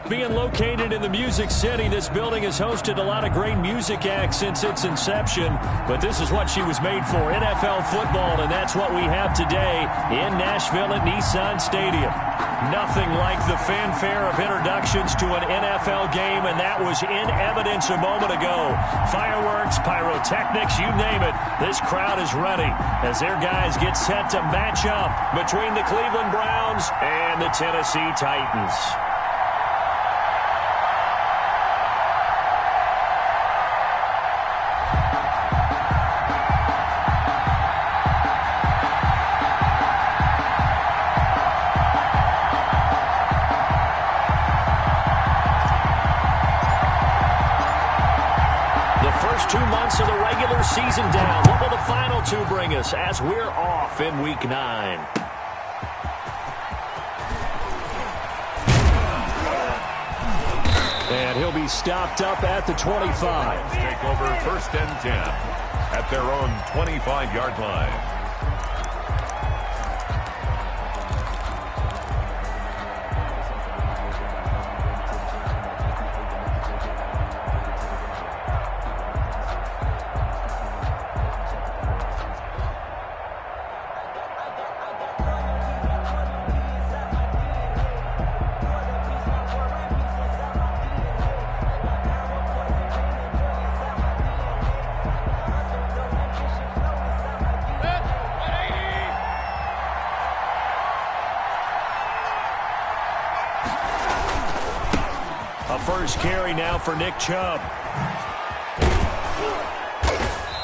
Being located in the Music City, this building has hosted a lot of great music acts since its inception, but this is what she was made for, NFL football, and that's what we have today in Nashville at Nissan Stadium. Nothing like the fanfare of introductions to an NFL game, and that was in evidence a moment ago. Fireworks, pyrotechnics, you name it, this crowd is ready as their guys get set to match up between the Cleveland Browns and the Tennessee Titans. First 2 months of the regular season down. What will the final two bring us as we're off in Week 9? And he'll be stopped up at the 25. Take over 1st and 10 at their own 25-yard line. First carry now for Nick Chubb.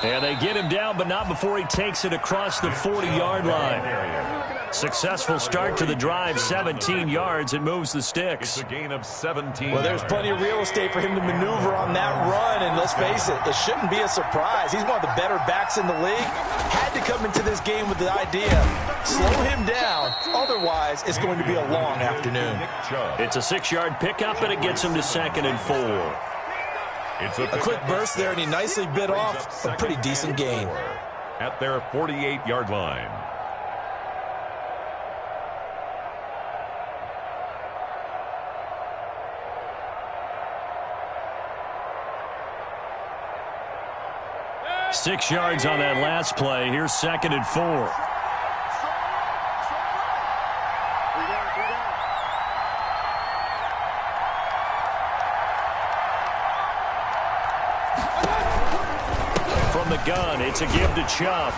And they get him down, but not before he takes it across the 40-yard line. Successful start to the drive, 17 yards. It moves the sticks. It's a gain of 17. Well, there's plenty of real estate for him to maneuver on that run, and let's face it, it shouldn't be a surprise. He's one of the better backs in the league. Had to come into this game with the idea, slow him down, otherwise it's going to be a long afternoon. It's a 6-yard pickup, and it gets him to 2nd and 4. It's a quick burst there, and he nicely bit off a pretty decent gain. At their 48-yard line. Six yards on that last play. Here's 2nd and 4. From the gun, it's a give to Chubb.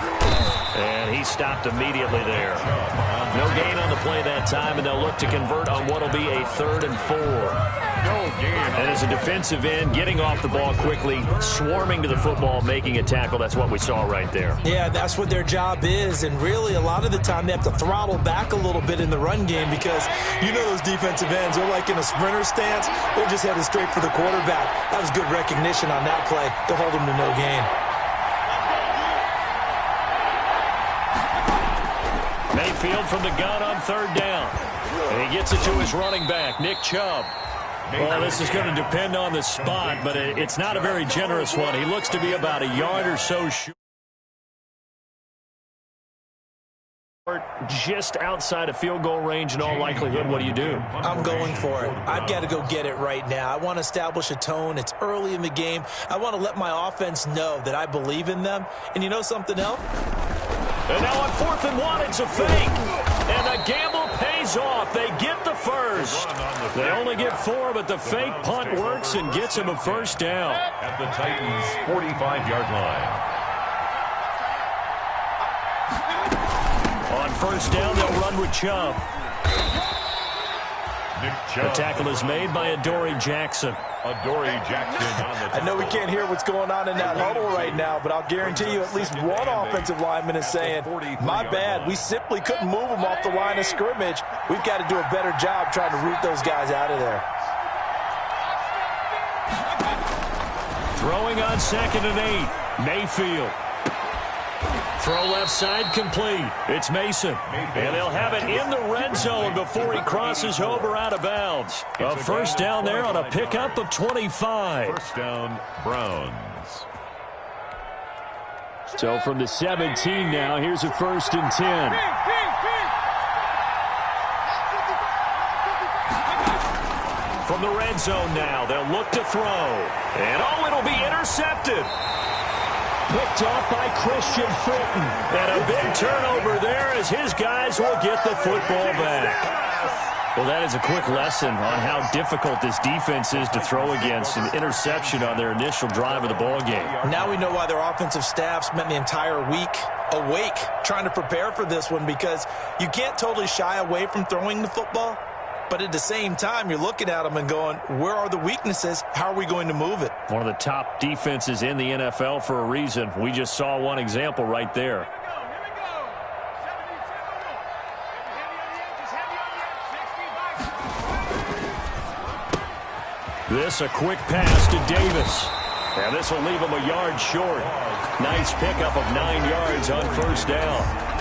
And he stopped immediately there. No gain on the play that time, and they'll look to convert on what will be a 3rd and 4. And as a defensive end, getting off the ball quickly, swarming to the football, making a tackle, that's what we saw right there. Yeah, that's what their job is, and really a lot of the time they have to throttle back a little bit in the run game because you know those defensive ends, they're like in a sprinter stance, they're just headed straight for the quarterback. That was good recognition on that play to hold them to no gain. Mayfield from the gun on 3rd down. And he gets it to his running back, Nick Chubb. Well, this is going to depend on the spot, but it's not a very generous one. He looks to be about a yard or so short. Just outside of field goal range in all likelihood. What do you do? I'm going for it. I've got to go get it right now. I want to establish a tone. It's early in the game. I want to let my offense know that I believe in them. And you know something else? And now on 4th and 1, it's a fake. And the gamble pays off. They get the first. They only get 4, but the fake punt works and gets him a 1st down. At the Titans' 45-yard line. On 1st down, they'll run with Chubb. The tackle is made by Adoree Jackson. I know we can't hear what's going on in that huddle right now, but I'll guarantee you at least one offensive lineman is saying, my bad, we simply couldn't move them off the line of scrimmage. We've got to do a better job trying to root those guys out of there. Throwing on 2nd and 8, Mayfield. Throw left side complete. It's Mason. And they'll have it in the red zone before he crosses over out of bounds. A 1st down there on a pickup of 25. 1st down, Browns. So from the 17 now, here's a 1st and 10. from the red zone now. They'll look to throw. And, it'll be intercepted. Picked off by Christian Fulton. And a big turnover there as his guys will get the football back. Well, that is a quick lesson on how difficult this defense is to throw against. An interception on their initial drive of the ball game. Now we know why their offensive staff spent the entire week awake trying to prepare for this one, because you can't totally shy away from throwing the football. But at the same time, you're looking at them and going, where are the weaknesses? How are we going to move it? One of the top defenses in the NFL for a reason. We just saw one example right there. This a quick pass to Davis. And this will leave him a yard short. Nice pickup of 9 yards on first down.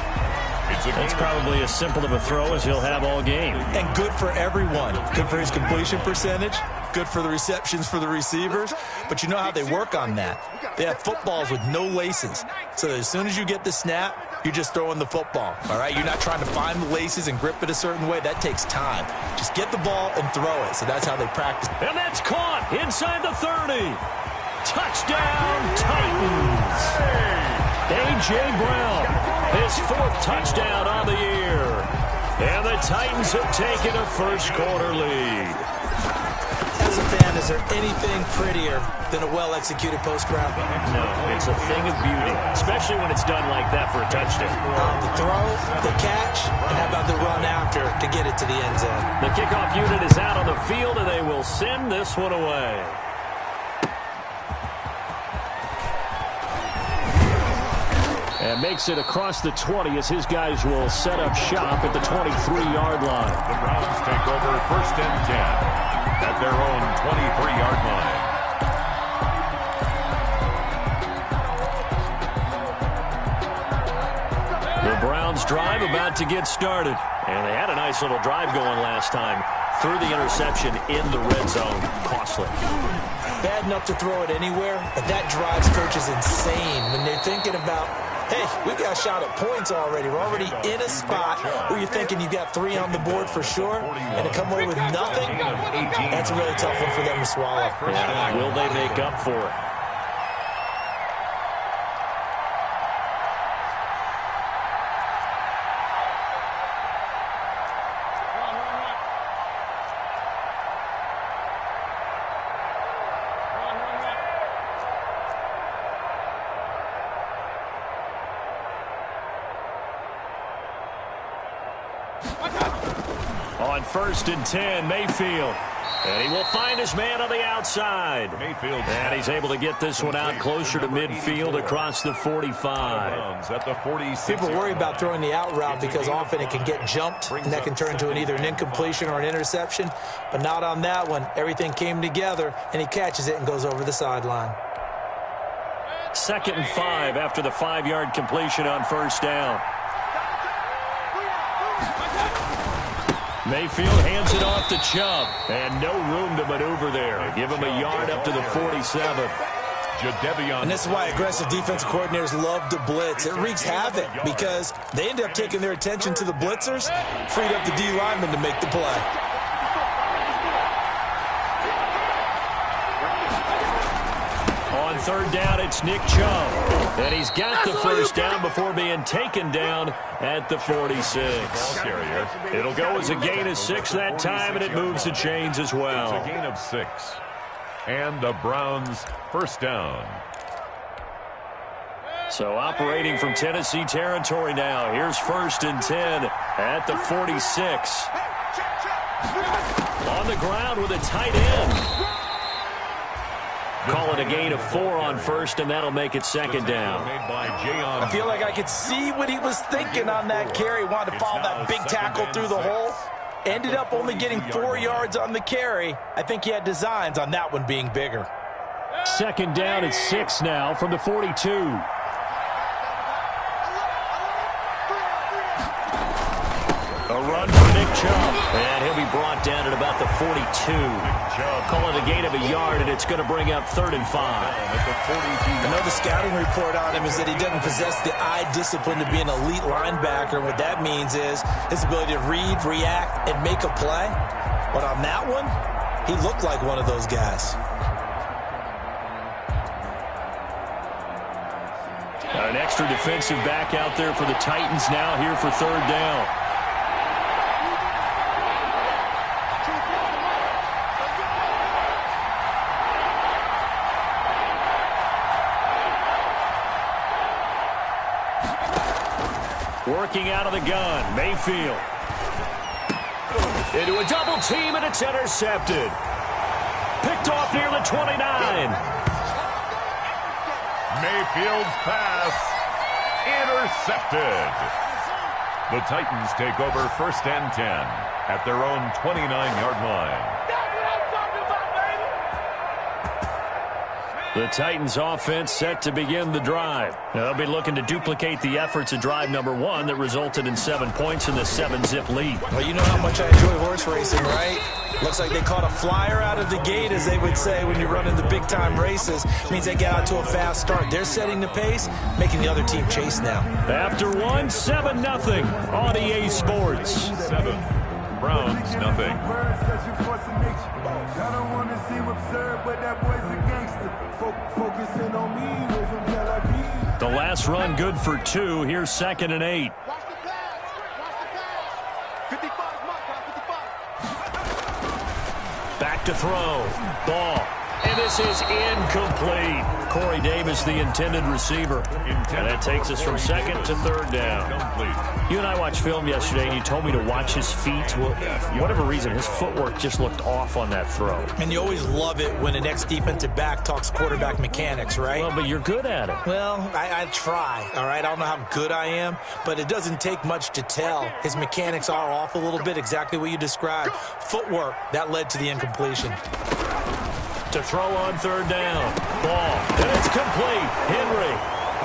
It's probably as simple of a throw as he'll have all game. And good for everyone. Good for his completion percentage. Good for the receptions for the receivers. But you know how they work on that. They have footballs with no laces. So that as soon as you get the snap, you're just throwing the football. All right? You're not trying to find the laces and grip it a certain way. That takes time. Just get the ball and throw it. So that's how they practice. And that's caught inside the 30. Touchdown, Titans. A.J. Brown, his 4th touchdown on the year. And the Titans have taken a first-quarter lead. As a fan, is there anything prettier than a well-executed post-route? No, it's a thing of beauty, especially when it's done like that for a touchdown. The throw, the catch, and how about the run after to get it to the end zone? The kickoff unit is out on the field, and they will send this one away. And makes it across the 20 as his guys will set up shop at the 23-yard line. The Browns take over 1st and 10 at their own 23-yard line. The Browns drive about to get started. And they had a nice little drive going last time. Through the interception in the red zone. Costly. Bad enough to throw it anywhere, but that drives coaches insane when they're thinking about, hey, we got a shot at points already. We're already in a spot where you're thinking you got 3 on the board for sure, and to come away with nothing, that's a really tough one for them to swallow. Yeah. Will they make up for it? On 1st and 10, Mayfield. And he will find his man on the outside. Mayfield. And he's able to get this one out closer to midfield across the 45. At the 46. People worry about throwing the out route because often it can get jumped, and that can turn into either an incompletion or an interception. But not on that one. Everything came together, and he catches it and goes over the sideline. 2nd and 5 after the 5-yard completion on first down. Mayfield hands it off to Chubb. And no room to maneuver there. Give him a yard up to the 47. And this is why aggressive defensive coordinators love to blitz. It wreaks havoc because they end up taking their attention to the blitzers, freed up the D lineman to make the play. On 3rd down, it's Nick Chubb. And he's got the first down before being taken down at the 46. It'll go as a gain of 6 that time, and it moves the chains as well. It's a gain of 6. And the Browns first down. So operating from Tennessee territory now. Here's 1st and 10 at the 46. On the ground with a tight end. Call it a gain of 4 on 1st, and that'll make it 2nd down. I feel like I could see what he was thinking on that carry. Wanted to follow that big tackle through the hole. Ended up only getting 4 yards on the carry. I think he had designs on that one being bigger. 2nd down at 6 now from the 42. A run for Nick Chubb. And he'll be brought down at about the 42. Call it a gain of a yard, and it's going to bring up 3rd and 5. I know the scouting report on him is that he doesn't possess the eye discipline to be an elite linebacker. What that means is his ability to read, react, and make a play. But on that one, he looked like one of those guys. An extra defensive back out there for the Titans now here for third down. Working out of the gun, Mayfield. Into a double team, and it's intercepted. Picked off near the 29. Mayfield's pass intercepted. The Titans take over 1st and 10 at their own 29-yard line. The Titans offense set to begin the drive. Now, they'll be looking to duplicate the efforts of drive number 1 that resulted in 7 points in the 7-zip lead. Well, you know how much I enjoy horse racing, right? Looks like they caught a flyer out of the gate, as they would say when you're running the big-time races. Means they get out to a fast start. They're setting the pace, making the other team chase now. After 1, 7-0 on EA Sports. 7, Browns, nothing. The last run good for 2. Here's 2nd and 8. Back to throw. Ball. And this is incomplete. Corey Davis, the intended receiver. And that takes us from 2nd to 3rd down. You and I watched film yesterday, and you told me to watch his feet. Well, for whatever reason, his footwork just looked off on that throw. And you always love it when an ex-defensive back talks quarterback mechanics, right? Well, but you're good at it. Well, I try, all right? I don't know how good I am, but it doesn't take much to tell. His mechanics are off a little bit, exactly what you described. Footwork, that led to the incompletion. To throw on 3rd down. Ball. And it's complete. Henry.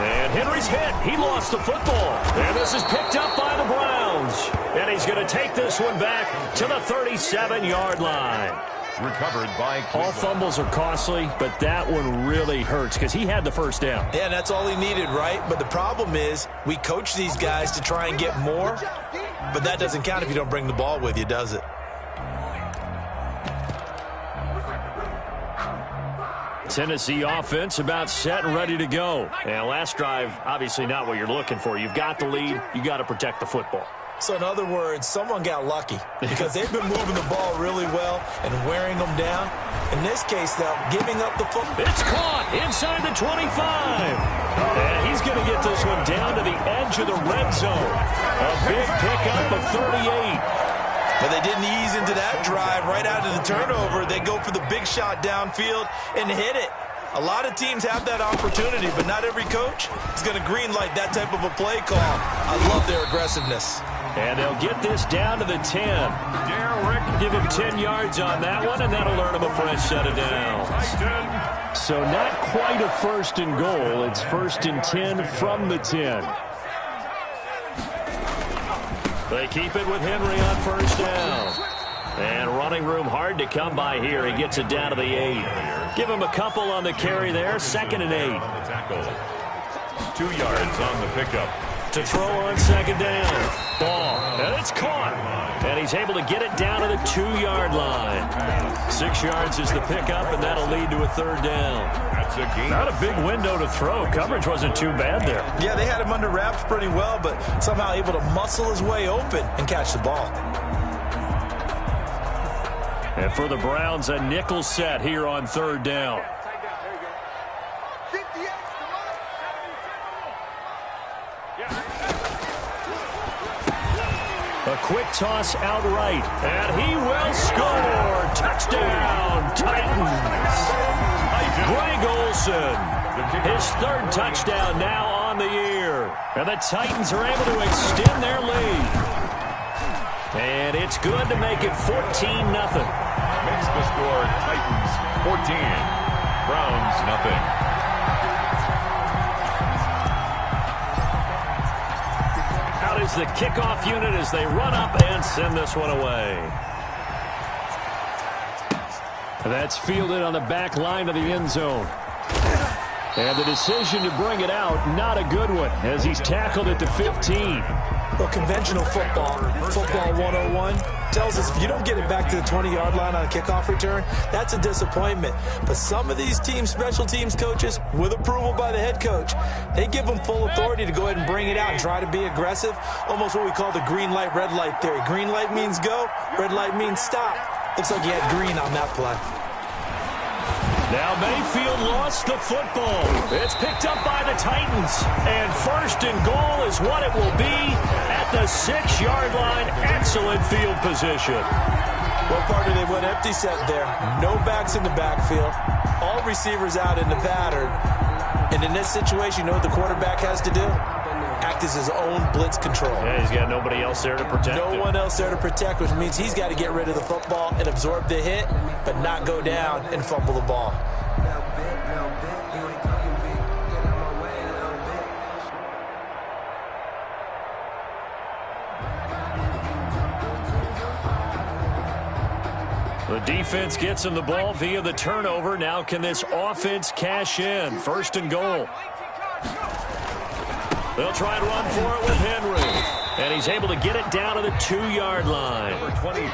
And Henry's hit. He lost the football. And this is picked up by the Browns. And he's going to take this one back to the 37-yard line. Recovered by Cleveland. All fumbles are costly, but that one really hurts because he had the 1st down. Yeah, that's all he needed, right? But the problem is we coach these guys to try and get more, but that doesn't count if you don't bring the ball with you, does it? Tennessee offense about set and ready to go. And last drive, obviously not what you're looking for. You've got the lead. You got to protect the football. So in other words, someone got lucky because they've been moving the ball really well and wearing them down. In this case, though, giving up the football. It's caught inside the 25. And he's going to get this one down to the edge of the red zone. A big pickup of 38. But they didn't ease into that drive right out of the turnover. They go for the big shot downfield and hit it. A lot of teams have that opportunity, but not every coach is going to green light that type of a play call. I love their aggressiveness. And they'll get this down to the 10. Derrick, give him 10 yards on that one, and that'll earn him a fresh set of downs. So not quite a 1st and goal. It's 1st and 10 from the 10. They keep it with Henry on 1st down. And running room hard to come by here. He gets it down to the 8. Give him a couple on the carry there. 2nd and 8. 2 yards on the pickup. To throw on 2nd down. Ball. And it's caught. And he's able to get it down to the 2-yard line. 6 yards is the pickup, and that'll lead to a 3rd down. That's a gain. Not a big window to throw. Coverage wasn't too bad there. Yeah, they had him under wraps pretty well, but somehow able to muscle his way open and catch the ball. And for the Browns, a nickel set here on 3rd down. A quick toss outright, and he will score. Touchdown, Titans. Greg Olsen, his 3rd touchdown now on the year. And the Titans are able to extend their lead. And it's good to make it 14-0. Makes the score Titans 14, Browns nothing. Is the kickoff unit as they run up and send this one away. That's fielded on the back line of the end zone. And the decision to bring it out, not a good one, as he's tackled at the 15. Well, conventional football 101, tells us if you don't get it back to the 20-yard line on a kickoff return, that's a disappointment. But some of these teams, special teams coaches, with approval by the head coach, they give them full authority to go ahead and bring it out and try to be aggressive, almost what we call the green light, red light theory. Green light means go, red light means stop. Looks like he had green on that play. Now Mayfield lost the football. It's picked up by the Titans. And first and goal is what it will be at the 6-yard line. Excellent field position. Well, partner, they went empty set there. No backs in the backfield. All receivers out in the pattern. And in this situation, you know what the quarterback has to do? Act as his own blitz control. Yeah, he's got nobody else there to protect him. No one else there to protect, which means he's got to get rid of the football and absorb the hit, but not go down and fumble the ball. The defense gets him the ball via the turnover. Now can this offense cash in? First and goal. They'll try and run for it with Henry. And he's able to get it down to the 2-yard line.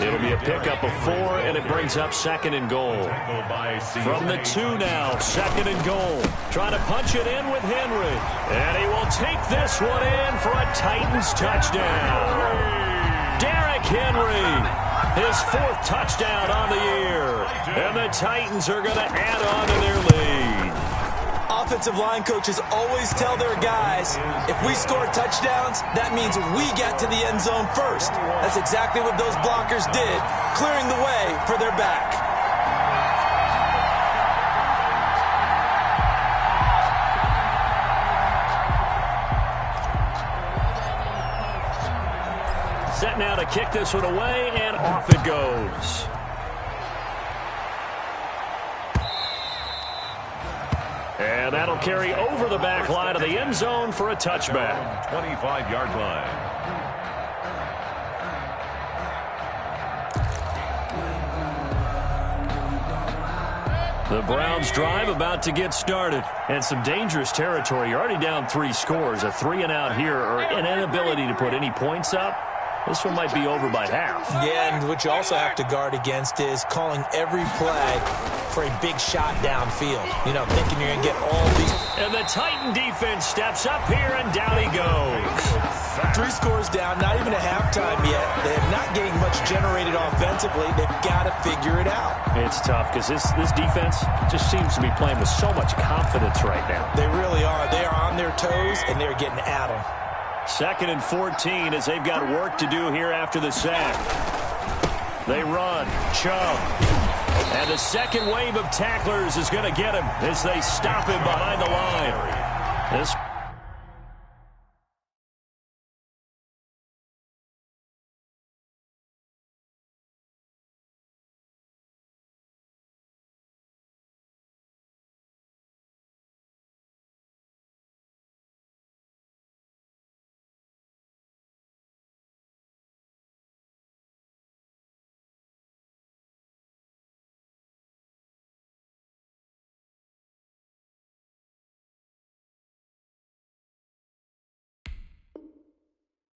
It'll be a pickup of 4, and it brings up second and goal. From the 2 now, second and goal. Trying to punch it in with Henry. And he will take this one in for a Titans touchdown. Derrick Henry, his 4th touchdown on the year. And the Titans are going to add on to their lead. Offensive line coaches always tell their guys, if we score touchdowns, that means we get to the end zone first. That's exactly what those blockers did, clearing the way for their back. Set now to kick this one away, and off it goes. And that'll carry over the back line of the end zone for a touchback. 25-yard line. The Browns drive about to get started. And some dangerous territory. You're already down 3 scores. A 3-and-out here, or an inability to put any points up. This one might be over by half. Yeah, and what you also have to guard against is calling every play for a big shot downfield. You know, thinking you're going to get all these. And the Titan defense steps up here, and down he goes. 3 scores down, not even a halftime yet. They're not getting much generated offensively. They've got to figure it out. It's tough because this defense just seems to be playing with so much confidence right now. They really are. They are on their toes, and they're getting at them. 2nd and 14 as they've got work to do here after the sack. They run. Chubb. And the second wave of tacklers is going to get him as they stop him behind the line. This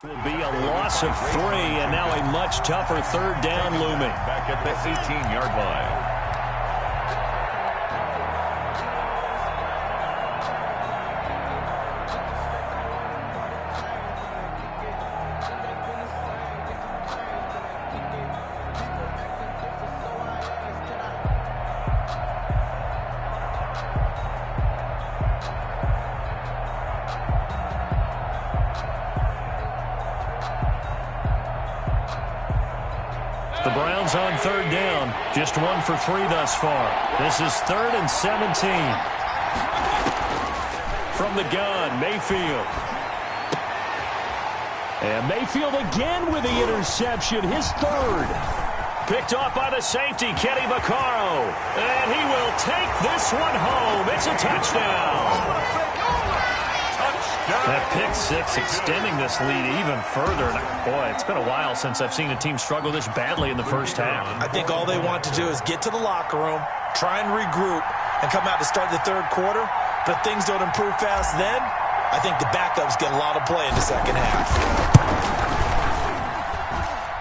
will be a loss of 3, and now a much tougher 3rd down looming. Back at the 18-yard line. The Browns on 3rd down. Just 1 for 3 thus far. This is 3rd and 17. From the gun, Mayfield. And Mayfield again with the interception, his 3rd. Picked off by the safety, Kenny Vaccaro. And he will take this one home. It's a touchdown. That pick 6 extending this lead even further. And boy, it's been a while since I've seen a team struggle this badly in the first half. I think all they want to do is get to the locker room, try and regroup, and come out to start the 3rd quarter. But if things don't improve fast then, I think the backups get a lot of play in the second half.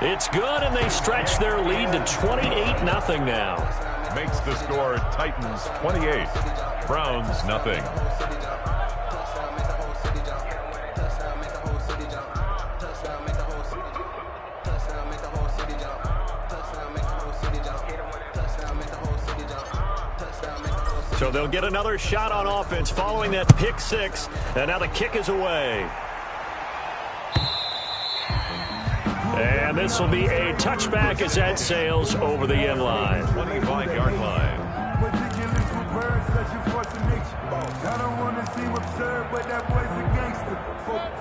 It's good, and they stretch their lead to 28-0 now. Makes the score Titans 28, Browns nothing. So they'll get another shot on offense following that pick six, and now the kick is away. And this will be a touchback as that sails over the end line. 25-yard line.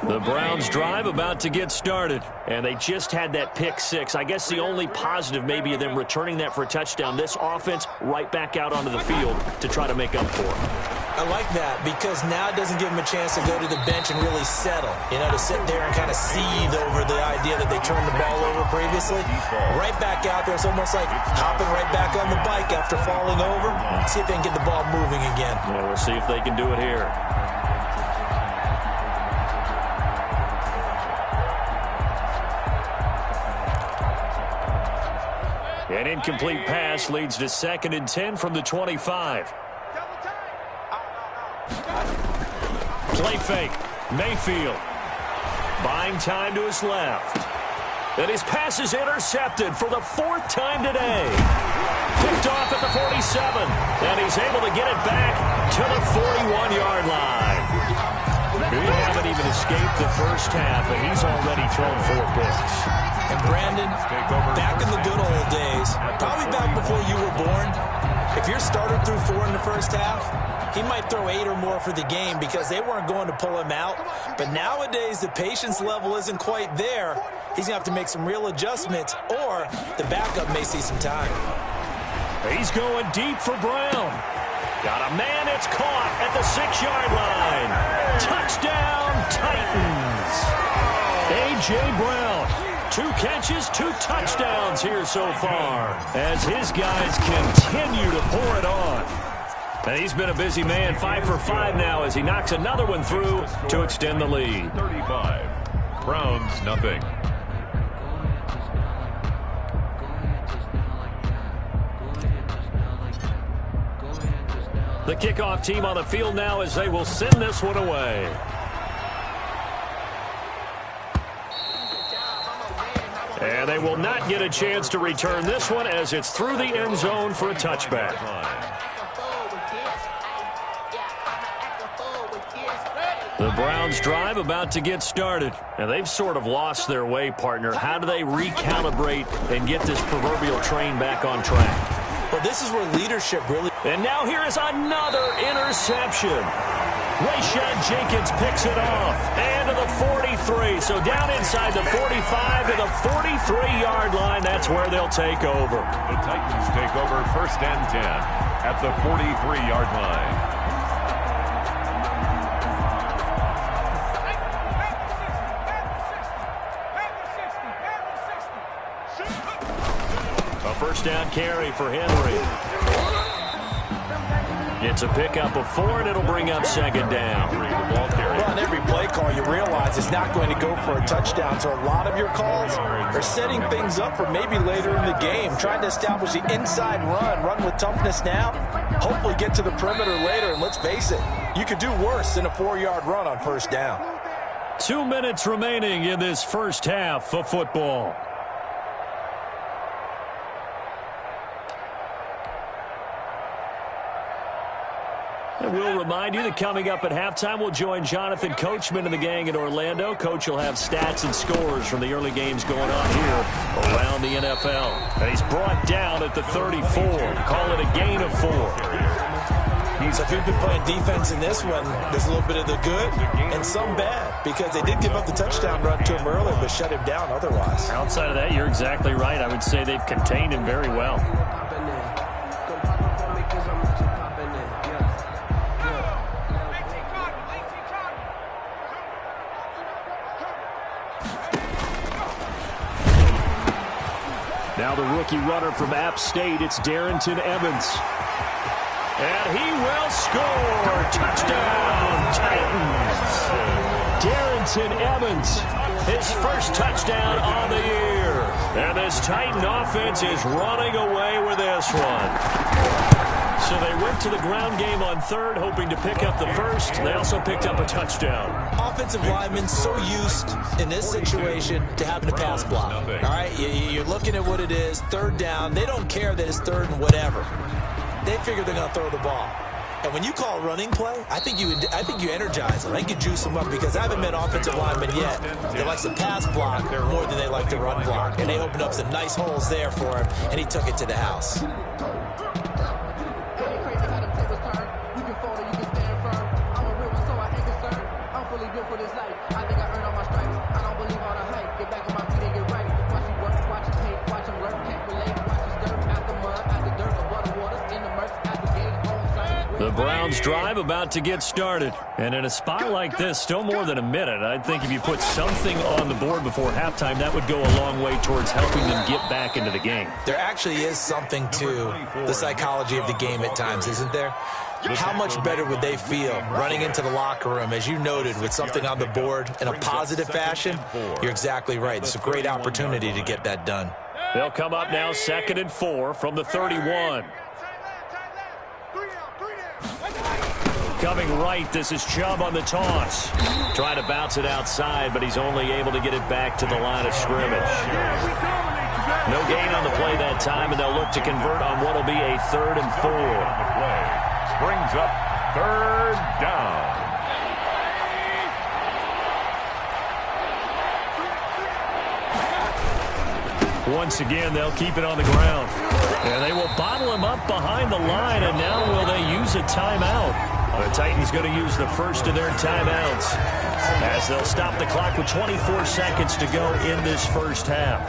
The Browns drive about to get started, and they just had that pick six. I guess the only positive maybe of them returning that for a touchdown. This offense right back out onto the field to try to make up for it. I like that because now it doesn't give them a chance to go to the bench and really settle, to sit there and kind of seethe over the idea that they turned the ball over previously. Right back out there. It's almost like hopping right back on the bike after falling over. See if they can get the ball moving again. Yeah, we'll see if they can do it here. An incomplete pass leads to 2nd and 10 from the 25. Play fake. Mayfield buying time to his left. And his pass is intercepted for the 4th time today. Picked off at the 47. And he's able to get it back to the 41-yard line. We haven't even escaped the first half, and he's already thrown 4 picks. And Brandon, back in the good old days, probably back before you were born, if your starter threw 4 in the first half, he might throw 8 or more for the game because they weren't going to pull him out. But nowadays, the patience level isn't quite there. He's going to have to make some real adjustments, or the backup may see some time. He's going deep for Brown. Got a man, it's caught at the 6-yard line. Touchdown, Titans. A.J. Brown. 2 catches, 2 touchdowns here so far as his guys continue to pour it on. And he's been a busy man, 5 for 5 now as he knocks another one through to extend the lead. 35, Browns nothing. The kickoff team on the field now as they will send this one away. And they will not get a chance to return this one as it's through the end zone for a touchback. The Browns drive about to get started. And they've sort of lost their way, partner. How do they recalibrate and get this proverbial train back on track? Well, this is where leadership really... And now here is another interception. Rayshad Jenkins picks it off. And to the 43. So down inside the 45 to the 43-yard line. That's where they'll take over. The Titans take over 1st and 10 at the 43-yard line. A 1st down carry for Henry. It's a pickup of 4, and it'll bring up 2nd down. Well, on every play call, you realize it's not going to go for a touchdown. So a lot of your calls are setting things up for maybe later in the game, trying to establish the inside run with toughness now, hopefully get to the perimeter later. And let's face it, you could do worse than a 4-yard run on 1st down. 2 minutes remaining in this first half of football. And we'll remind you that coming up at halftime, we'll join Jonathan Coachman and the gang in Orlando. Coach will have stats and scores from the early games going on here around the NFL. And he's brought down at the 34. Call it a gain of 4. So if you've been playing defense in this one, there's a little bit of the good and some bad because they did give up the touchdown run to him earlier but shut him down otherwise. Outside of that, you're exactly right. I would say they've contained him very well. Now the rookie runner from App State, it's Darrington Evans. And he will score. Touchdown, Titans. Darrington Evans, his first touchdown on the year. this Titan offense is running away with this one. So they went to the ground game on third, hoping to pick up the first. They also picked up a touchdown. Offensive linemen so used in this situation to having to pass block. All right, you're looking at what it is, third down. They don't care that it's third and whatever. They figure they're going to throw the ball. And when you call a running play, I think you energize them. I think you juice them up because I haven't met offensive linemen yet that likes to pass block more than they like to run block. And they opened up some nice holes there for him, and he took it to the house. The Browns drive about to get started. And in a spot like this, still more than a minute, I think if you put something on the board before halftime, that would go a long way towards helping them get back into the game. There actually is something to the psychology of the game at times, isn't there? How much better would they feel running into the locker room, as you noted, with something on the board in a positive fashion? You're exactly right. It's a great opportunity to get that done. They'll come up now 2nd and 4 from the 31. Coming right, this is Chubb on the toss. Trying to bounce it outside, but he's only able to get it back to the line of scrimmage. No gain on the play that time, and they'll look to convert on what will be a 3rd and 4. Brings up 3rd down. Once again, they'll keep it on the ground. And they will bottle him up behind the line, and now will they use a timeout? The Titans going to use the first of their timeouts as they'll stop the clock with 24 seconds to go in this first half.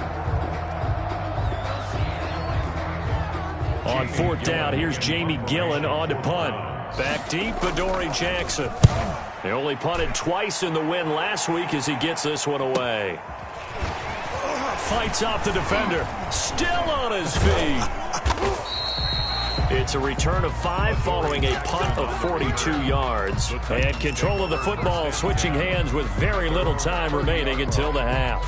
On 4th down, here's Jamie Gillen on to punt. Back deep, Adoree Jackson. They only punted twice in the win last week as he gets this one away. Fights off the defender. Still on his feet. It's a return of 5 following a punt of 42 yards. And control of the football switching hands with very little time remaining until the half.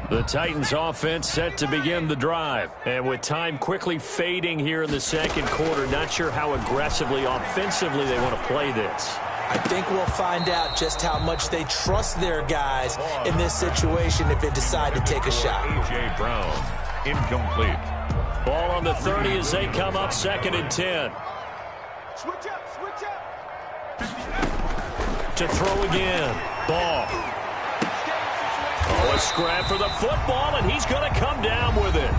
The Titans offense set to begin the drive. And with time quickly fading here in the second quarter, not sure how aggressively offensively they want to play this. I think we'll find out just how much they trust their guys in this situation if they decide to take a shot. A.J. Brown, incomplete. Ball on the 30 as they come up 2nd and 10. Switch up. To throw again. Ball. Oh, a scrap for the football, and he's going to come down with it.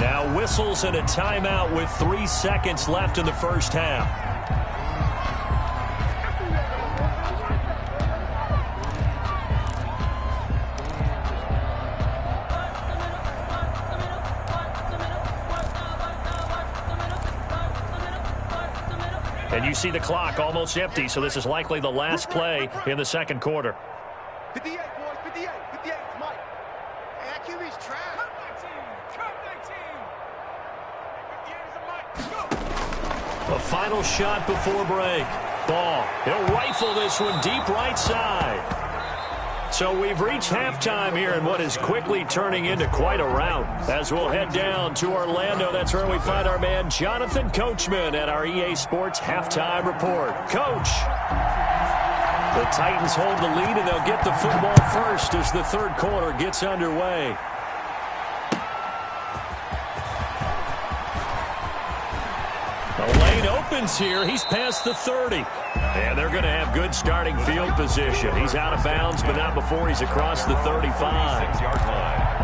Now whistles and a timeout with 3 seconds left in the first half. And you see the clock almost empty, so this is likely the last play in the second quarter. 58, boys, 58, Mike. Hey, that QB's trash. Cut 19. 58 is a Mike. Go. A final shot before break. Ball. He'll rifle this one deep right side. So we've reached halftime here in what is quickly turning into quite a rout. As we'll head down to Orlando, that's where we find our man Jonathan Coachman at our EA Sports Halftime Report. Coach, the Titans hold the lead, and they'll get the football first as the third quarter gets underway. The lane opens here. He's past the 30. And they're going to have good starting field position. He's out of bounds, but not before he's across the 35. 6-yard line.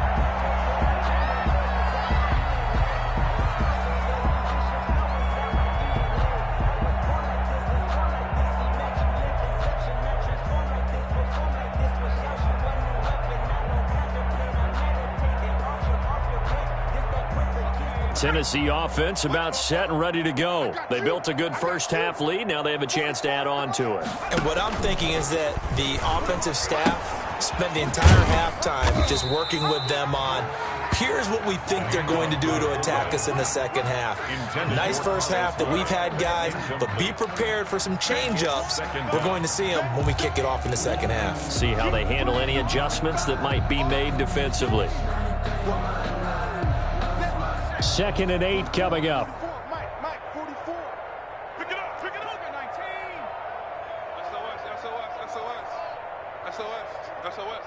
Tennessee offense about set and ready to go. They built a good first half lead. Now they have a chance to add on to it. And what I'm thinking is that the offensive staff spent the entire halftime just working with them on Here's what we think they're going to do to attack us in the second half. Nice first half that we've had, guys, but be prepared for some change-ups. We're going to see them when we kick it off in the second half. See how they handle any adjustments that might be made defensively. 2nd and 8 coming up. Mike, 44. Pick it up, 19. SOS.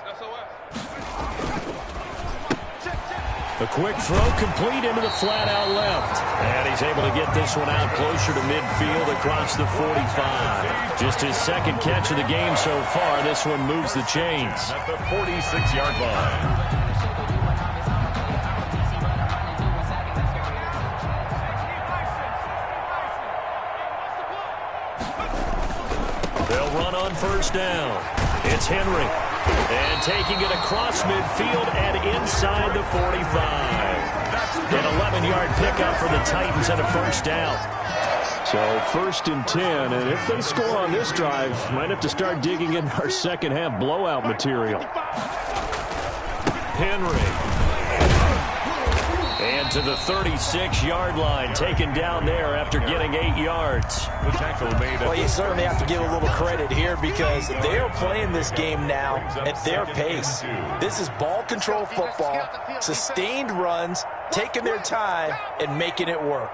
A quick throw complete into the flat out left. And he's able to get this one out closer to midfield across the 45. Just his second catch of the game so far. This one moves the chains. At the 46-yard line. They'll run on first down. It's Henry. And taking it across midfield and inside the 45. An 11-yard pickup for the Titans and a first down. So 1st and 10, and if they score on this drive, might have to start digging in our second half blowout material. Henry. And to the 36-yard line, taken down there after getting 8 yards. The tackle made. Well, you certainly have to give a little credit here because they are playing this game now at their pace. This is ball control football, sustained runs, taking their time, and making it work.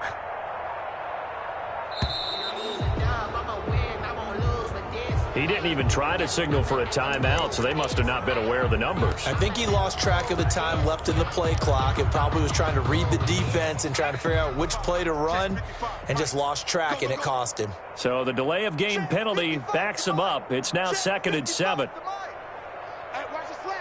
He didn't even try to signal for a timeout, so they must have not been aware of the numbers. I think he lost track of the time left in the play clock and probably was trying to read the defense and trying to figure out which play to run and just lost track, and it cost him. So the delay of game penalty backs him up. It's now 2nd and 7. Hey, watch the slant.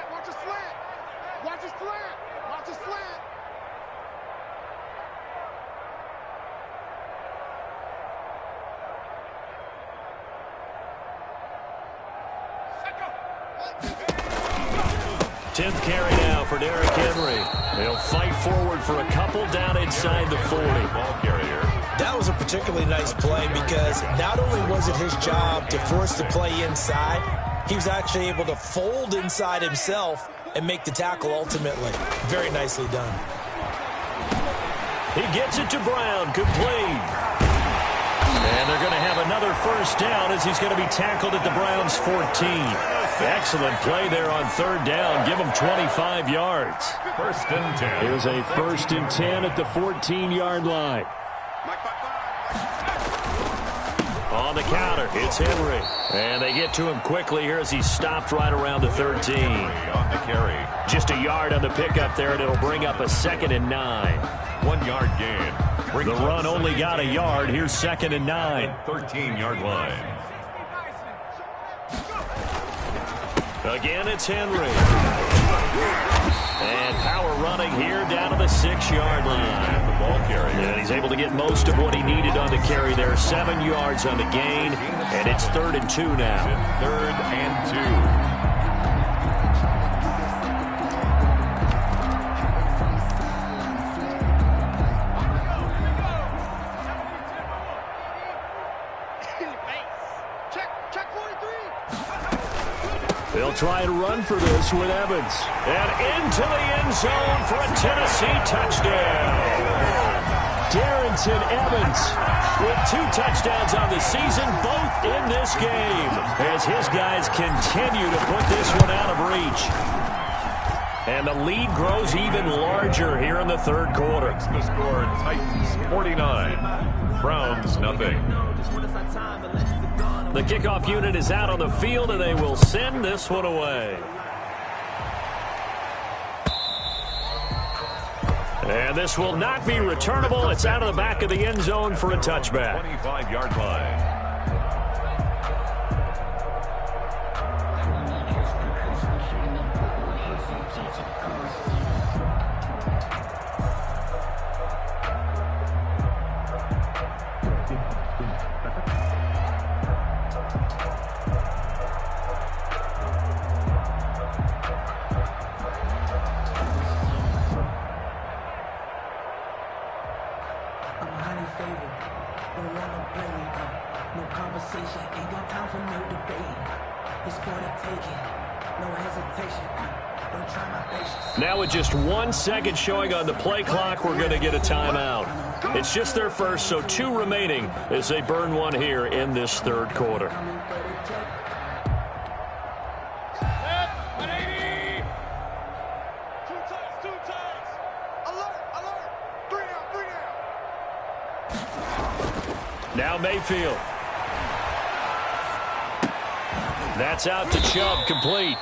Tenth carry now for Derrick Henry. He'll fight forward for a couple down inside the 40. Ball carrier. That was a particularly nice play because not only was it his job to force the play inside, he was actually able to fold inside himself and make the tackle ultimately. Very nicely done. He gets it to Brown, complete. And they're going to have another first down as he's going to be tackled at the Browns' 14. Excellent play there on 3rd down. Give him 25 yards. 1st and 10. Here's a 1st and 10 at the 14-yard line. On the counter, it's Henry. And they get to him quickly here as he's stopped right around the 13. On the carry. Just a yard on the pickup there, and it'll bring up a 2nd and 9. 1 yard gain. The run only got a yard. Here's 2nd and 9. 13-yard line. Again, it's Henry. And power running here down to the 6-yard line. The ball carrier. And he's able to get most of what he needed on the carry there. 7 yards on the gain, and it's 3rd and 2 now. 3rd and 2. They'll try to run for this with Evans. And into the end zone for a Tennessee touchdown. Darrington Evans with 2 touchdowns on the season, both in this game, as his guys continue to put this one out of reach. And the lead grows even larger here in the 3rd quarter. The score, Titans 49, Browns nothing. The kickoff unit is out on the field, and they will send this one away. And this will not be returnable. It's out of the back of the end zone for a touchback. 25-yard line. Now with just 1 second showing on the play clock, we're going to get a timeout. It's just their first, so 2 remaining as they burn one here in this third quarter. Now Mayfield. That's out to Chubb, complete.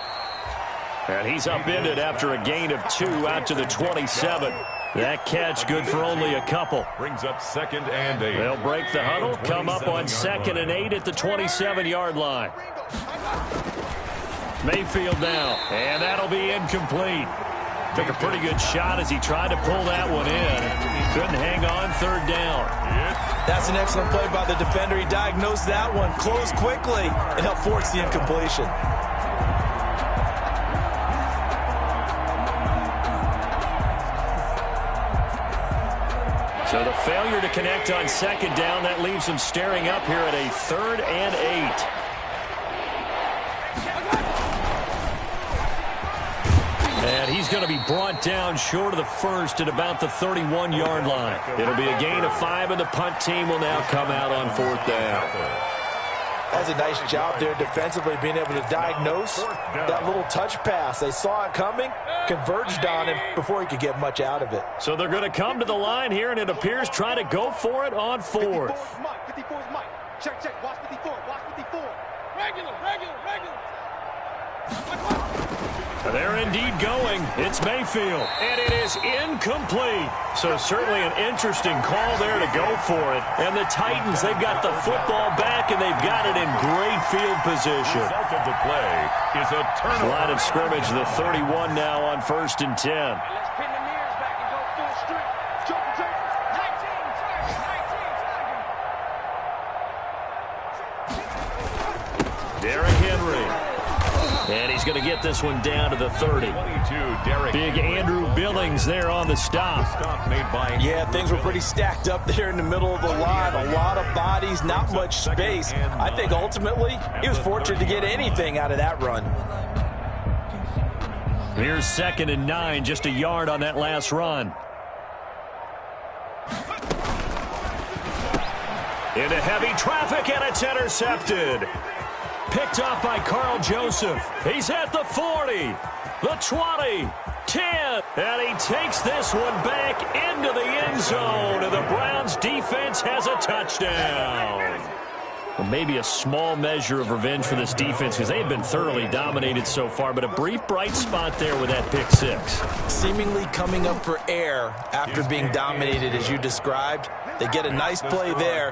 And he's upended after a gain of 2 out to the 27. That catch good for only a couple. Brings up 2nd and 8. They'll break the huddle, come up on 2nd and 8 at the 27-yard line. Mayfield now, and that'll be incomplete. Took a pretty good shot as he tried to pull that one in. Couldn't hang on, 3rd down. That's an excellent play by the defender. He diagnosed that one, closed quickly, and helped force the incompletion. So the failure to connect on 2nd down, that leaves him staring up here at a 3rd and 8. And he's going to be brought down short of the first at about the 31-yard line. It'll be a gain of 5, and the punt team will now come out on 4th down. That's a nice job there defensively, being able to diagnose that little touch pass. They saw it coming, converged on him before he could get much out of it. So they're going to come to the line here, and it appears trying to go for it on 4th. 54 is Mike. Check. Watch 54. Regular. They're indeed going. It's Mayfield, and it is incomplete. So certainly an interesting call there to go for it. And the Titans, they've got the football back, and they've got it in great field position. The result of the play is a turnover. Line of scrimmage, the 31 now on 1st and 10. Let's pin the mirrors back and go full strength. Joker. 19. Derrick Henry. And he's going to get this one down to the 30. Big Andrew Billings there on the stop. Yeah, things were pretty stacked up there in the middle of the line. A lot of bodies, not much space. I think ultimately he was fortunate to get anything out of that run. Here's 2nd and 9, just a yard on that last run. Into heavy traffic, and it's intercepted. Picked up by Carl Joseph. He's at the 40, the 20, 10, and he takes this one back into the end zone, and the Browns defense has a touchdown. Well, maybe a small measure of revenge for this defense because they've been thoroughly dominated so far, but a brief bright spot there with that pick 6. Seemingly coming up for air after being dominated as you described. They get a nice play there.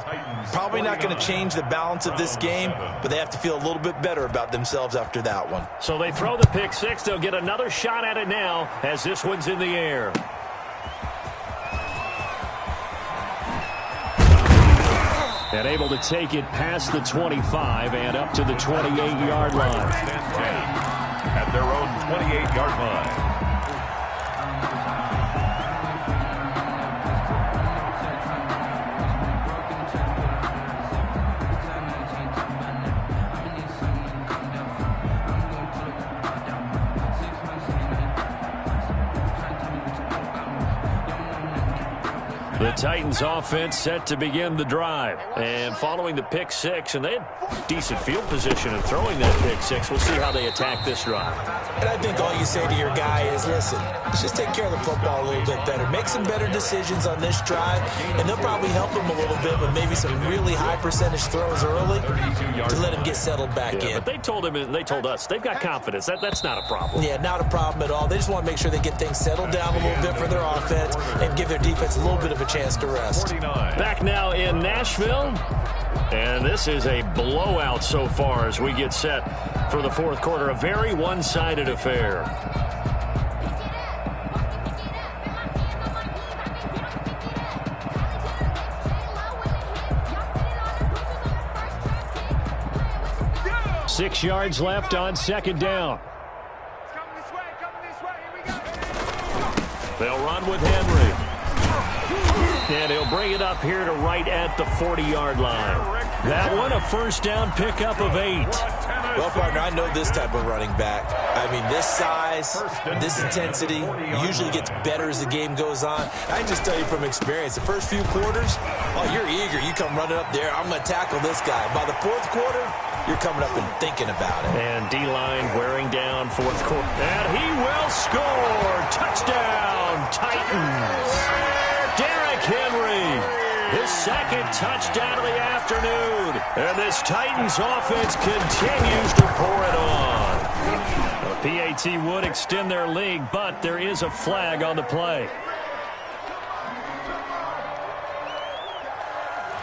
Probably not going to change the balance of this game, but they have to feel a little bit better about themselves after that one. So they throw the pick 6. They'll get another shot at it now as this one's in the air. And able to take it past the 25 and up to the 28-yard line. At their own 28-yard line. The Titans offense set to begin the drive. And following the pick 6, and they had decent field position in throwing that pick 6. We'll see how they attack this drive. And I think all you say to your guy is, listen, let's just take care of the football a little bit better. Make some better decisions on this drive, and they'll probably help him a little bit with maybe some really high percentage throws early to let him get settled back in. But they told him, and they told us, they've got confidence. That's not a problem. Yeah, not a problem at all. They just want to make sure they get things settled down a little bit for their offense and give their defense a little bit of a chance to rest. Back now in Nashville, and this is a blowout so far as we get set for the 4th quarter. A very one-sided affair. Yeah. 6 yards left on 2nd down. Coming this way. Here we go. They'll run with Henry. And he'll bring it up here to right at the 40-yard line. That one, a first down pickup of 8. Well, partner, I know this type of running back. I mean, this size, this intensity usually gets better as the game goes on. I can just tell you from experience, the first few quarters, oh, you're eager. You come running up there, I'm going to tackle this guy. By the fourth quarter, you're coming up and thinking about it. And D-line wearing down fourth quarter. And he will score. Touchdown, Titans. Derrick Henry. His second touchdown of the afternoon. And this Titans offense continues to pour it on. The PAT would extend their lead, but there is a flag on the play.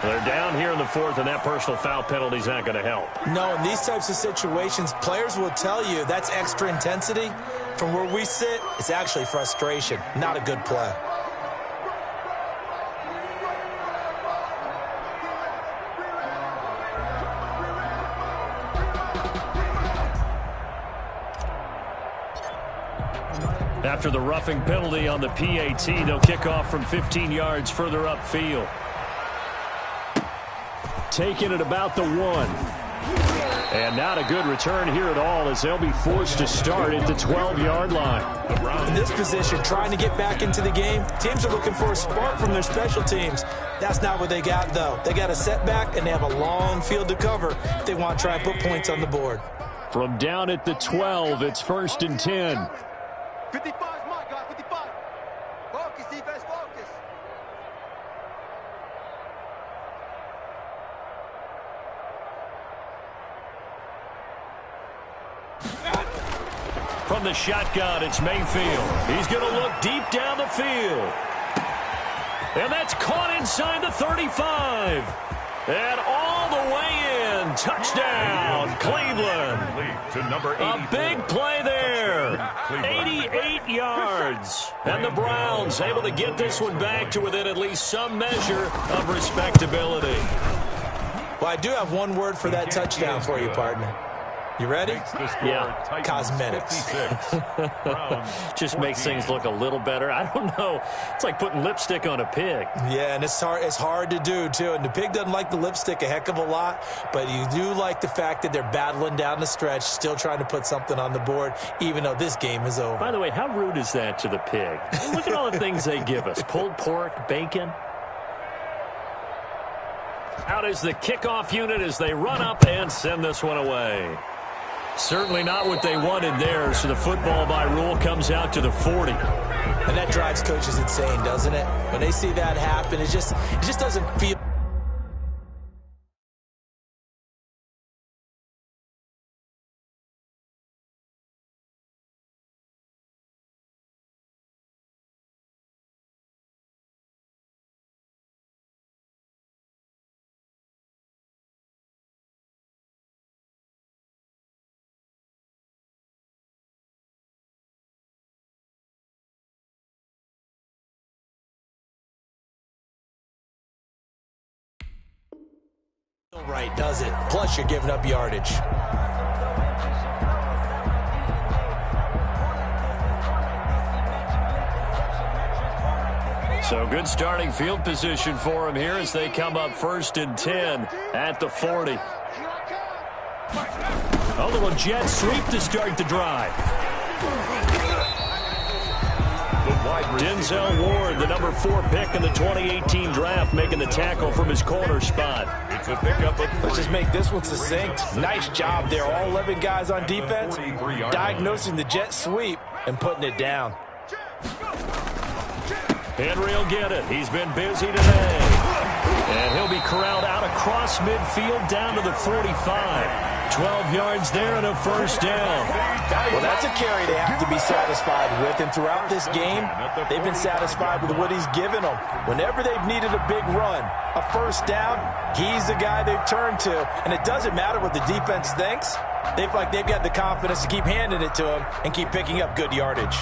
They're down here in the fourth, and that personal foul penalty is not going to help. No, in these types of situations, players will tell you that's extra intensity. From where we sit, it's actually frustration, not a good play. After the roughing penalty on the PAT, they'll kick off from 15 yards further upfield. Taking it about the 1. And not a good return here at all as they'll be forced to start at the 12-yard line. In this position, trying to get back into the game, teams are looking for a spark from their special teams. That's not what they got, though. They got a setback, and they have a long field to cover if they want to try and put points on the board. From down at the 12, it's 1st and 10. 55 is my guy, 55. Focus, defense, focus. From the shotgun, it's Mayfield. He's going to look deep down the field. And that's caught inside the 35. And all the way in. Touchdown, Cleveland. A big play there. 88 yards. And the Browns able to get this one back to within at least some measure of respectability. Well, I do have one word for that touchdown for you, partner. You ready? Yeah. Cosmetics. Just makes things look a little better. I don't know. It's like putting lipstick on a pig. Yeah, and it's hard to do, too. And the pig doesn't like the lipstick a heck of a lot, but you do like the fact that they're battling down the stretch, still trying to put something on the board, even though this game is over. By the way, how rude is that to the pig? Look at all the things they give us. Pulled pork, bacon. Out is the kickoff unit as they run up and send this one away. Certainly not what they wanted there, so the football by rule comes out to the 40. And that drives coaches insane, doesn't it? When they see that happen, it just doesn't feel... right, does it? Plus, you're giving up yardage. So good starting field position for him here as they come up 1st and 10 at the 40. A little jet sweep to start the drive. Denzel Ward, the number 4 pick in the 2018 draft, making the tackle from his corner spot. It's a pickup. Let's just make this one succinct. Nice job there. All 11 guys on defense diagnosing the jet sweep and putting it down. Henry will get it. He's been busy today. And he'll be corralled out across midfield down to the 45. 12 yards there and a first down. Well, that's a carry they have to be satisfied with. And throughout this game, they've been satisfied with what he's given them. Whenever they've needed a big run, a first down, he's the guy they've turned to. And it doesn't matter what the defense thinks. They feel like they've got the confidence to keep handing it to him and keep picking up good yardage.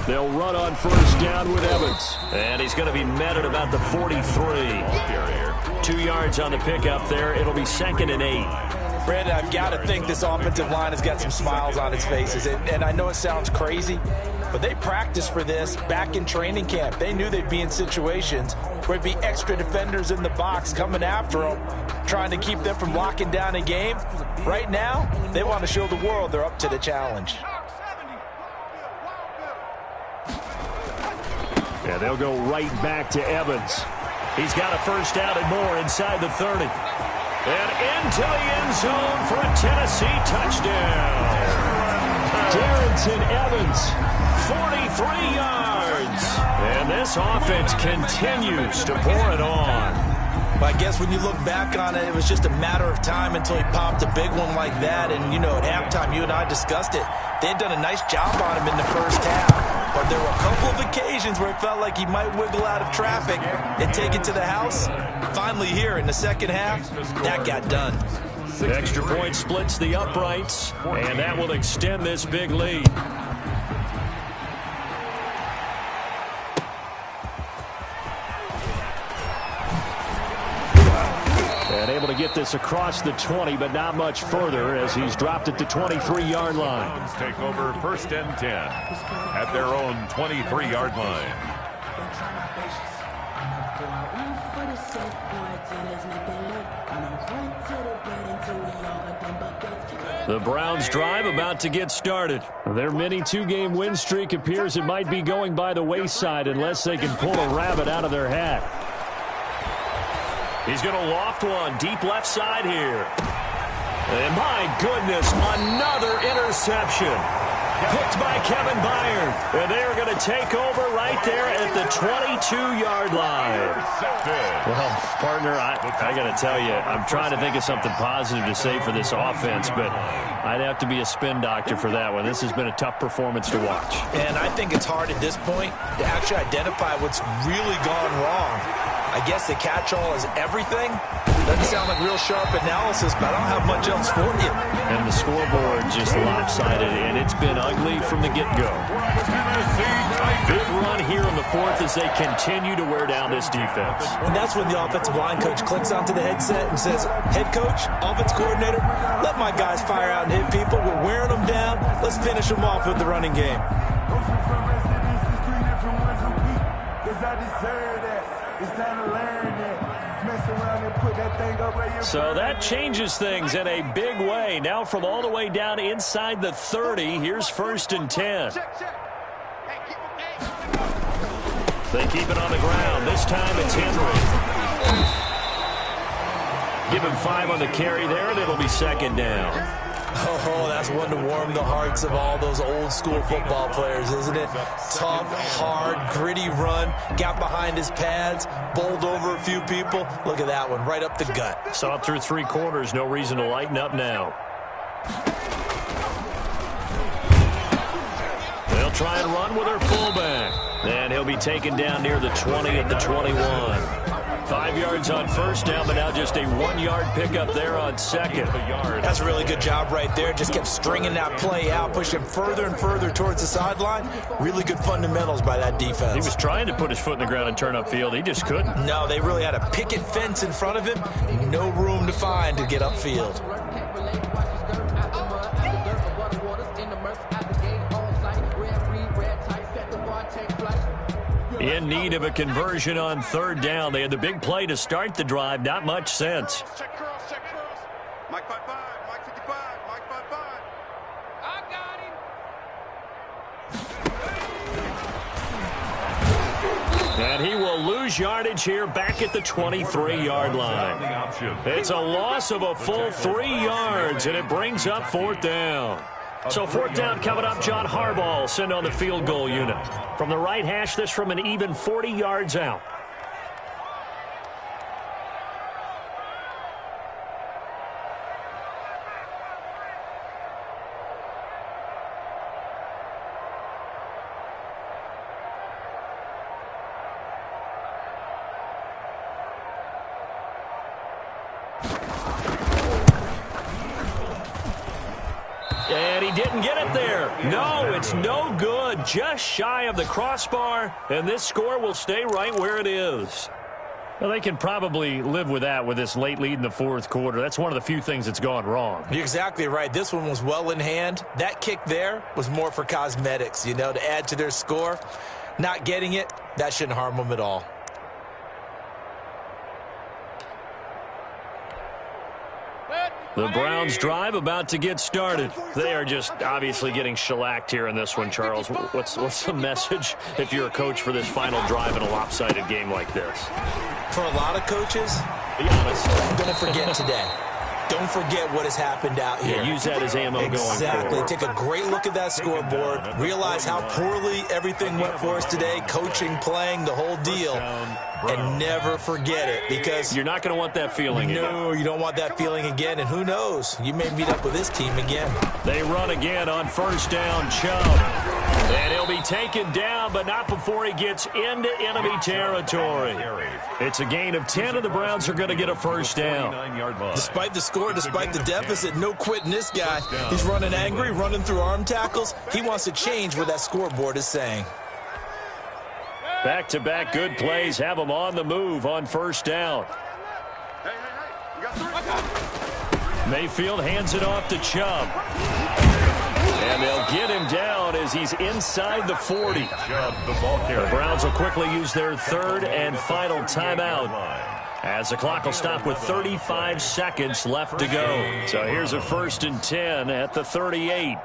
They'll run on first down with Evans. And he's going to be met at about the 43. 2 yards on the pickup there. It'll be 2nd and 8. Brandon, I've got to think this offensive line has got some smiles on its faces. And I know it sounds crazy, but they practiced for this back in training camp. They knew they'd be in situations where it'd be extra defenders in the box coming after them, trying to keep them from locking down a game. Right now, they want to show the world they're up to the challenge. Yeah, they'll go right back to Evans. He's got a first down and more inside the 30. And into the end zone for a Tennessee touchdown. Darrington Evans, 43 yards. And this offense continues to pour it on. But I guess when you look back on it, it was just a matter of time until he popped a big one like that. And, you know, at halftime, you and I discussed it. They had done a nice job on him in the first half. But there were a couple of occasions where it felt like he might wiggle out of traffic and take it to the house. Finally here in the second half, that got done. The extra point splits the uprights, and that will extend this big lead. And able to get this across the 20, but not much further as he's dropped at the 23-yard line. Take over first and 10 at their own 23-yard line. The Browns drive about to get started. Their mini two-game win streak appears it might be going by the wayside unless they can pull a rabbit out of their hat. He's going to loft one deep left side here. And my goodness, another interception. Picked by Kevin Byard. And they are going to take over right there at the 22-yard line. Well, partner, I got to tell you, I'm trying to think of something positive to say for this offense, but I'd have to be a spin doctor for that one. This has been a tough performance to watch. And I think it's hard at this point to actually identify what's really gone wrong. I guess the catch-all is everything. Doesn't sound like real sharp analysis, but I don't have much else for you. And the scoreboard just lopsided, and it's been ugly from the get-go. Good run here in the fourth as they continue to wear down this defense. And that's when the offensive line coach clicks onto the headset and says, head coach, offense coordinator, let my guys fire out and hit people. We're wearing them down. Let's finish them off with the running game. So that changes things in a big way. Now from all the way down inside the 30, here's first and 10. They keep it on the ground. This time it's Henry. Give him 5 on the carry there, and it'll be second down. Oh, that's one to warm the hearts of all those old-school football players, isn't it? Tough, hard, gritty run. Got behind his pads, bowled over a few people. Look at that one, right up the gut. Saw it through 3 quarters. No reason to lighten up now. They'll try and run with their fullback. And he'll be taken down near the 20 at the 21. 5 yards on first down, but now just a 1-yard pickup there on second. That's a really good job right there. Just kept stringing that play out, pushing further and further towards the sideline. Really good fundamentals by that defense. He was trying to put his foot in the ground and turn upfield. He just couldn't. No, they really had a picket fence in front of him. No room to find to get upfield. In need of a conversion on third down. They had the big play to start the drive. Not much sense. Check cross. Mike 55, Mike 55, Mike 55. I got him. And he will lose yardage here back at the 23-yard line. It's a loss of a full 3 yards, and it brings up fourth down. So fourth down coming up. John Harbaugh will send on the field goal unit. From the right hash, this from an even 40 yards out. And he didn't get it there. No, it's no good. Just shy of the crossbar, and this score will stay right where it is. Well, they can probably live with that with this late lead in the fourth quarter. That's one of the few things that's gone wrong. You're exactly right. This one was well in hand. That kick there was more for cosmetics, you know, to add to their score. Not getting it, that shouldn't harm them at all. The Browns drive about to get started. They are just obviously getting shellacked here in this one, Charles. What's the message if you're a coach for this final drive in a lopsided game like this? For a lot of coaches, be honest, don't forget today. Don't forget what has happened out here. Yeah, use that as ammo going forward. Exactly. Take a great look at that scoreboard. Realize how poorly everything went for us today. Coaching, playing, the whole deal. And never forget it, because you're not going to want that feeling again. No, you don't want that feeling again. And who knows? You may meet up with this team again. They run again on first down, Chubb. And he'll be taken down, but not before he gets into enemy territory. It's a gain of 10, and the Browns are going to get a first down. Despite the score, despite the deficit, no quitting this guy. He's running angry, running through arm tackles. He wants to change what that scoreboard is saying. Back-to-back good plays have them on the move on first down. Mayfield hands it off to Chubb. And they'll get him down as he's inside the 40. The Browns will quickly use their third and final timeout, as the clock will stop with 35 seconds left to go. So here's a 1st and 10 at the 38.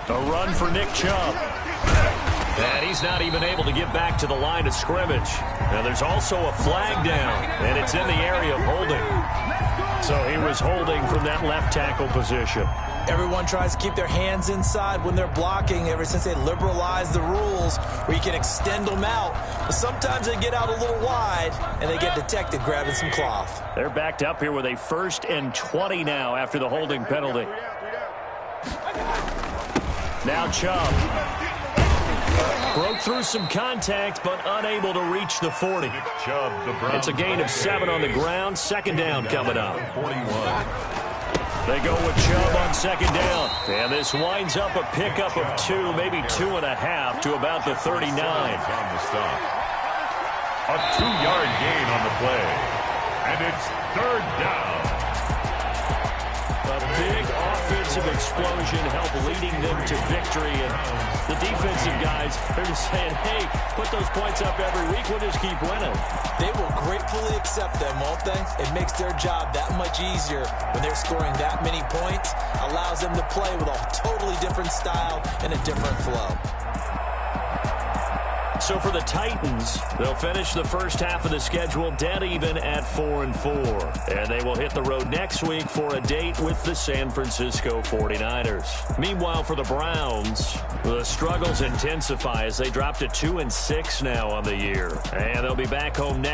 A run for Nick Chubb. And he's not even able to get back to the line of scrimmage. Now there's also a flag down, and it's in the area of holding. So he was holding from that left tackle position. Everyone tries to keep their hands inside when they're blocking ever since they liberalized the rules where you can extend them out. But sometimes they get out a little wide, and they get detected grabbing some cloth. They're backed up here with a 1st and 20 now after the holding penalty. Now Chubb. Broke through some contact, but unable to reach the 40. It's a gain of 7 on the ground. 2nd down coming up. They go with Chubb on 2nd down. And this winds up a pickup of 2, maybe 2.5 to about the 39. A 2-yard gain on the play. And it's 3rd down. A big offensive explosion helped leading them to victory. And the defensive guys, they're just saying, hey, put those points up every week. We'll just keep winning. They will gratefully accept them, won't they? It makes their job that much easier when they're scoring that many points. Allows them to play with a totally different style and a different flow. So for the Titans, they'll finish the first half of the schedule dead even at 4-4. And they will hit the road next week for a date with the San Francisco 49ers. Meanwhile, for the Browns, the struggles intensify as they drop to 2-6 now on the year. And they'll be back home next